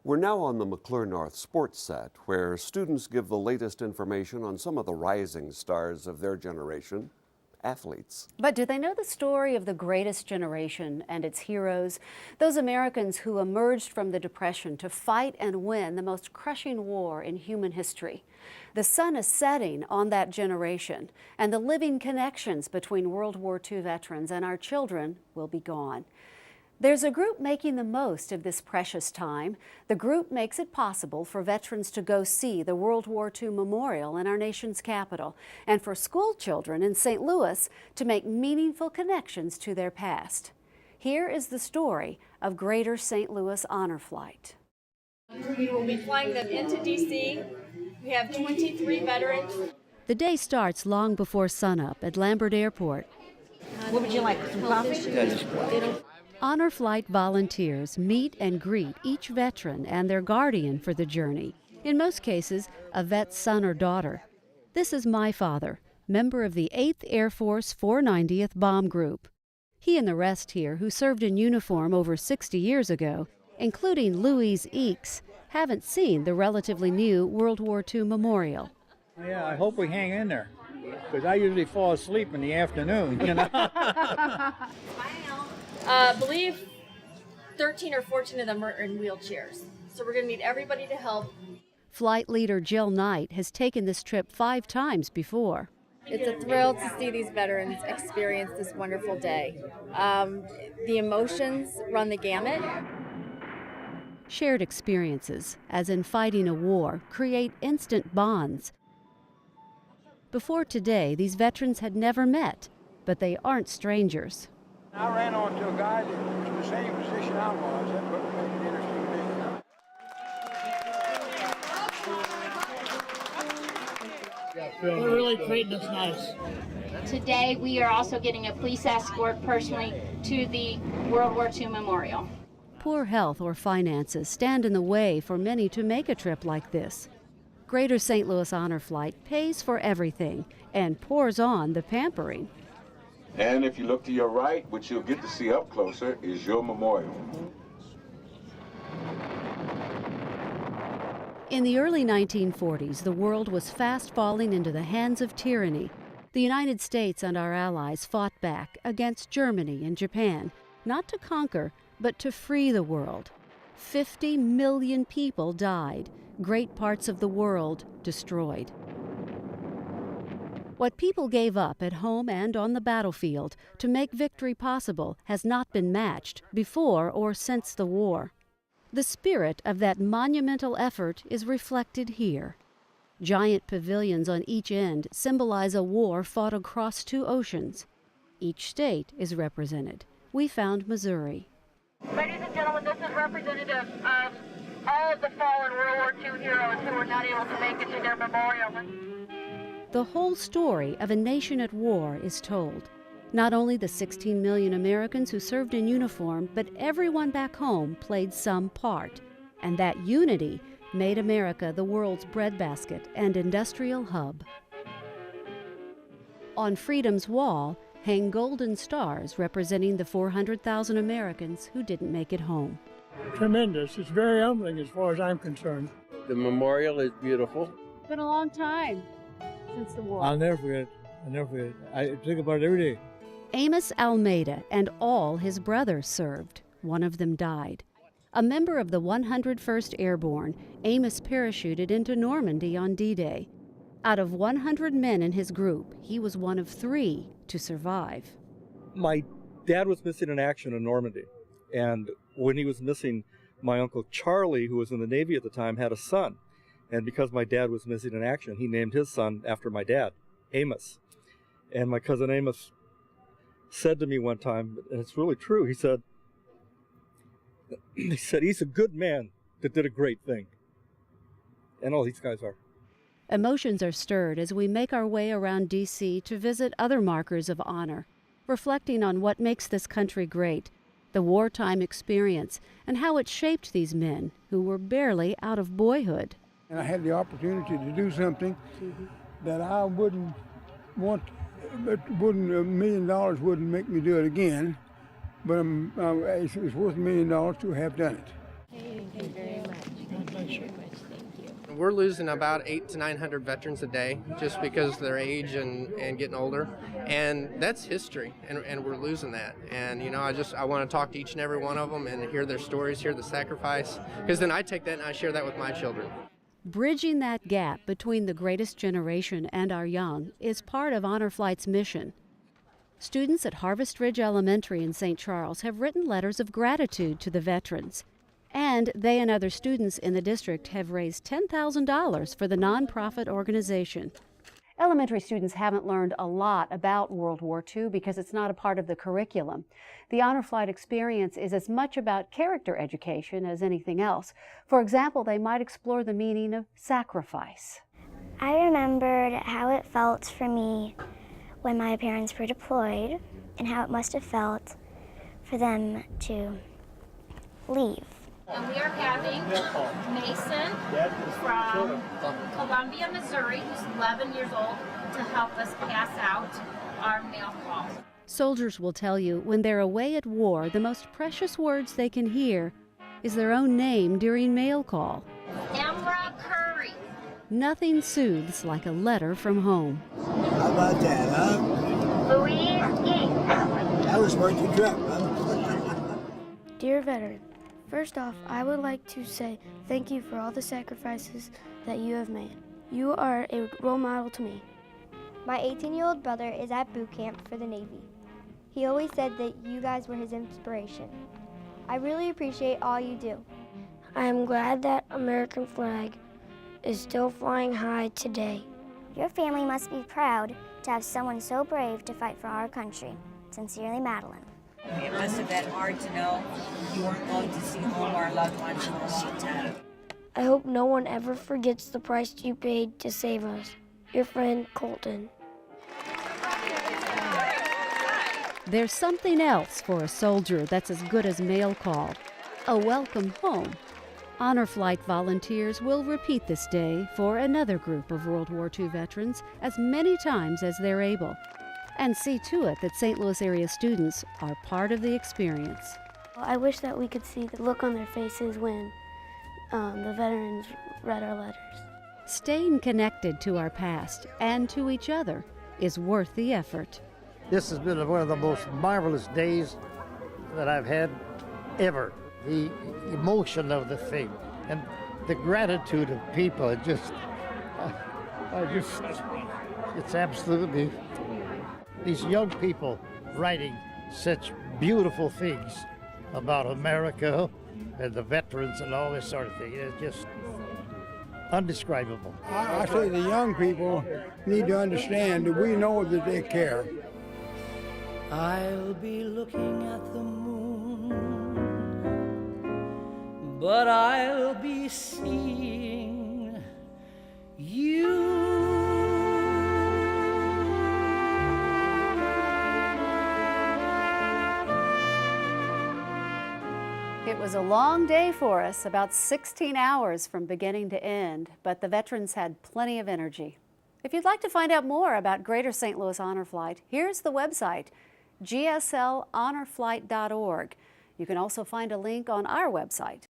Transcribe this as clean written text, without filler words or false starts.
We're now on the McClure North sports set, where students give the latest information on some of the rising stars of their generation, athletes. But do they know the story of the greatest generation and its heroes? Those Americans who emerged from the Depression to fight and win the most crushing war in human history. The sun is setting on that generation, and the living connections between World War II veterans and our children will be gone. There's a group making the most of this precious time. The group makes it possible for veterans to go see the World War II Memorial in our nation's capital, and for school children in St. Louis to make meaningful connections to their past. Here is the story of Greater St. Louis Honor Flight. We will be flying them into D.C. We have 23 veterans. The day starts long before sunup at Lambert Airport. What would you like, some coffee? Honor Flight volunteers meet and greet each veteran and their guardian for the journey, in most cases, a vet's son or daughter. This is my father, member of the 8th Air Force 490th Bomb Group. He and the rest here who served in uniform over 60 years ago, including Louise Eakes, haven't seen the relatively new World War II Memorial. Yeah, I hope we hang in there, because I usually fall asleep in the afternoon, you know. I believe 13 or 14 of them are in wheelchairs. So we're going to need everybody to help. Flight leader Jill Knight has taken this trip 5 times before. It's a thrill to see these veterans experience this wonderful day. The emotions run the gamut. Shared experiences, as in fighting a war, create instant bonds. Before today, these veterans had never met, but they aren't strangers. I ran onto a guy that was in the same position I was. That's what made it interesting to me. They're really treating us nice. Today, we are also getting a police escort personally to the World War II Memorial. Poor health or finances stand in the way for many to make a trip like this. Greater St. Louis Honor Flight pays for everything and pours on the pampering. And if you look to your right, which you'll get to see up closer, is your memorial. In the early 1940s, the world was fast falling into the hands of tyranny. The United States and our allies fought back against Germany and Japan, not to conquer, but to free the world. 50 million people died, great parts of the world destroyed. What people gave up at home and on the battlefield to make victory possible has not been matched before or since the war. The spirit of that monumental effort is reflected here. Giant pavilions on each end symbolize a war fought across 2 oceans. Each state is represented. We found Missouri. Ladies and gentlemen, this is representative of all of the fallen World War II heroes who were not able to make it to their memorial. The whole story of a nation at war is told. Not only the 16 million Americans who served in uniform, but everyone back home played some part. And that unity made America the world's breadbasket and industrial hub. On Freedom's Wall hang golden stars representing the 400,000 Americans who didn't make it home. Tremendous. It's very humbling as far as I'm concerned. The memorial is beautiful. It's been a long time since the war. I'll never forget it. I'll never forget it. I think about it every day. Amos Almeida and all his brothers served. One of them died. A member of the 101st Airborne, Amos parachuted into Normandy on D-Day. Out of 100 men in his group, he was one of 3 to survive. My dad was missing in action in Normandy, and when he was missing, my Uncle Charlie, who was in the Navy at the time, had a son. And because my dad was missing in action, he named his son after my dad, Amos. And my cousin Amos said to me one time, and it's really true, he said, he's a good man that did a great thing. And all these guys are. Emotions are stirred as we make our way around D.C. to visit other markers of honor, reflecting on what makes this country great, the wartime experience, and how it shaped these men who were barely out of boyhood. And I had the opportunity to do something that I wouldn't want, $1 million wouldn't make me do it again, but it's worth $1 million to have done it. Thank you very much. We're losing about 800 to 900 veterans a day just because of their age and getting older, and that's history, and we're losing that. And you know, I want to talk to each and every one of them and hear their stories, hear the sacrifice, because then I take that and I share that with my children. Bridging that gap between the greatest generation and our young is part of Honor Flight's mission. Students at Harvest Ridge Elementary in St. Charles have written letters of gratitude to the veterans. And they and other students in the district have raised $10,000 for the nonprofit organization. Elementary students haven't learned a lot about World War II because it's not a part of the curriculum. The Honor Flight experience is as much about character education as anything else. For example, they might explore the meaning of sacrifice. I remembered how it felt for me when my parents were deployed and how it must have felt for them to leave. And we are having Mason from Columbia, Missouri, who's 11 years old, to help us pass out our mail calls. Soldiers will tell you when they're away at war, the most precious words they can hear is their own name during mail call. Kurre. Nothing soothes like a letter from home. How about that, huh? Louise E. That was worth the trip, huh? Dear veteran, first off, I would like to say thank you for all the sacrifices that you have made. You are a role model to me. My 18-year-old brother is at boot camp for the Navy. He always said that you guys were his inspiration. I really appreciate all you do. I am glad that American flag is still flying high today. Your family must be proud to have someone so brave to fight for our country. Sincerely, Madeline. It must have been hard to know you weren't going to see home our loved ones for a long time. I hope no one ever forgets the price you paid to save us. Your friend, Colton. There's something else for a soldier that's as good as mail call, a welcome home. Honor Flight volunteers will repeat this day for another group of World War II veterans as many times as they're able, and see to it that St. Louis area students are part of the experience. I wish that we could see the look on their faces when the veterans read our letters. Staying connected to our past and to each other is worth the effort. This has been one of the most marvelous days that I've had ever. The emotion of the thing and the gratitude of people, it's absolutely, these young people writing such beautiful things about America and the veterans and all this sort of thing. It's just undescribable. I say the young people need to understand that we know that they care. I'll be looking at the moon, but I'll be seeing you. It was a long day for us, about 16 hours from beginning to end, but the veterans had plenty of energy. If you'd like to find out more about Greater St. Louis Honor Flight, here's the website, gsl.honorflight.org. You can also find a link on our website.